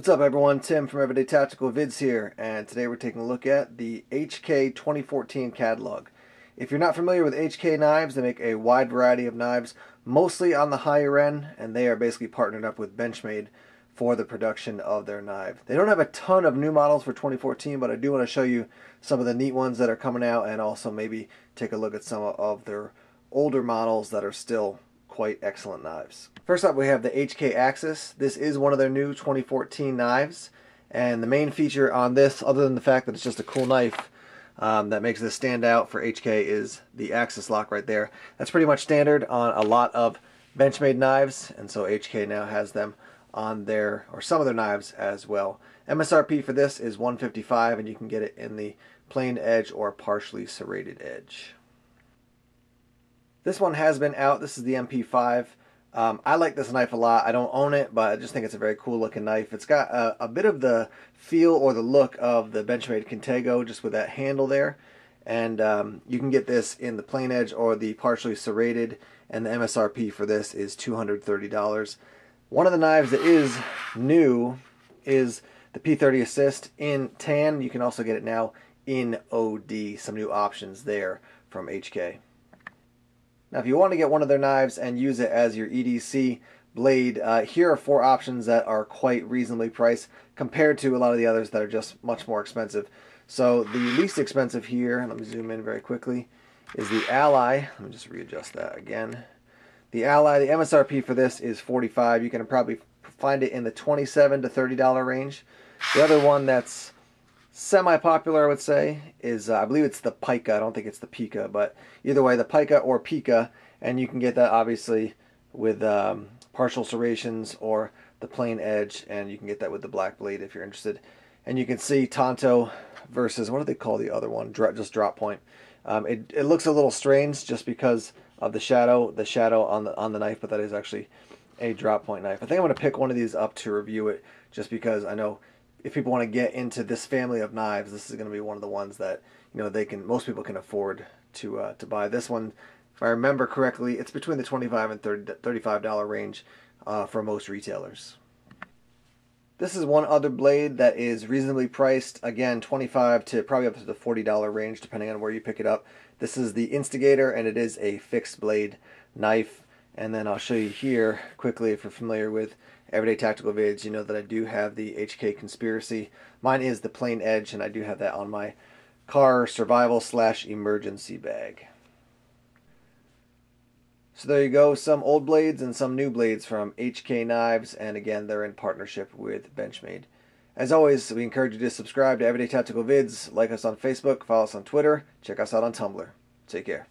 What's up everyone, Tim from Everyday Tactical Vids here, and today we're taking a look at the HK 2014 catalog. If you're not familiar with HK knives, they make a wide variety of knives, mostly on the higher end, and they are basically partnered up with Benchmade for the production of their knife. They don't have a ton of new models for 2014, but I do want to show you some of the neat ones that are coming out, and also maybe take a look at some of their older models that are still quite excellent knives. First up, we have the HK Axis. This is one of their new 2014 knives, and the main feature on this, other than the fact that it's just a cool knife that makes this stand out for HK, is the Axis lock right there. That's pretty much standard on a lot of Benchmade knives, and so HK now has them on their, or some of their knives as well. MSRP for this is $155, and you can get it in the plain edge or partially serrated edge. This one has been out. This is the MP5. I like this knife a lot. I don't own it, but I just think it's a very cool looking knife. It's got a bit of the feel or the look of the Benchmade Contigo, just with that handle there. And you can get this in the plain edge or the partially serrated, and the MSRP for this is $230. One of the knives that is new is the P30 Assist in tan. You can also get it now in OD. Some new options there from HK. Now, if you want to get one of their knives and use it as your EDC blade, here are 4 options that are quite reasonably priced compared to a lot of the others that are just much more expensive. So the least expensive here, let me zoom in very quickly, is the Ally. Let me just readjust that again. The Ally, the MSRP for this is $45. You can probably find it in the $27 to $30 range. The other one that's semi-popular, I would say, is I believe it's the Pica. I don't think it's the Pica, but either way, the Pica or Pica, and you can get that obviously with partial serrations or the plain edge, and you can get that with the black blade if you're interested. And you can see Tonto versus, what do they call the other one? Just drop point. It looks a little strange just because of the shadow on the knife, but that is actually a drop point knife. I think I'm going to pick one of these up to review it, just because I know if people want to get into this family of knives, this is going to be one of the ones that, you know, most people can afford to buy. This one, if I remember correctly, it's between the $25 and $35 range for most retailers. This is one other blade that is reasonably priced. Again, $25 to probably up to the $40 range, depending on where you pick it up. This is the Instigator, and it is a fixed blade knife. And then I'll show you here quickly, if you're familiar with Everyday Tactical Vids, you know that I do have the HK Conspiracy. Mine is the plain edge, and I do have that on my car survival / emergency bag. So there you go, some old blades and some new blades from HK Knives, and again, they're in partnership with Benchmade. As always, we encourage you to subscribe to Everyday Tactical Vids, like us on Facebook, follow us on Twitter, check us out on Tumblr. Take care.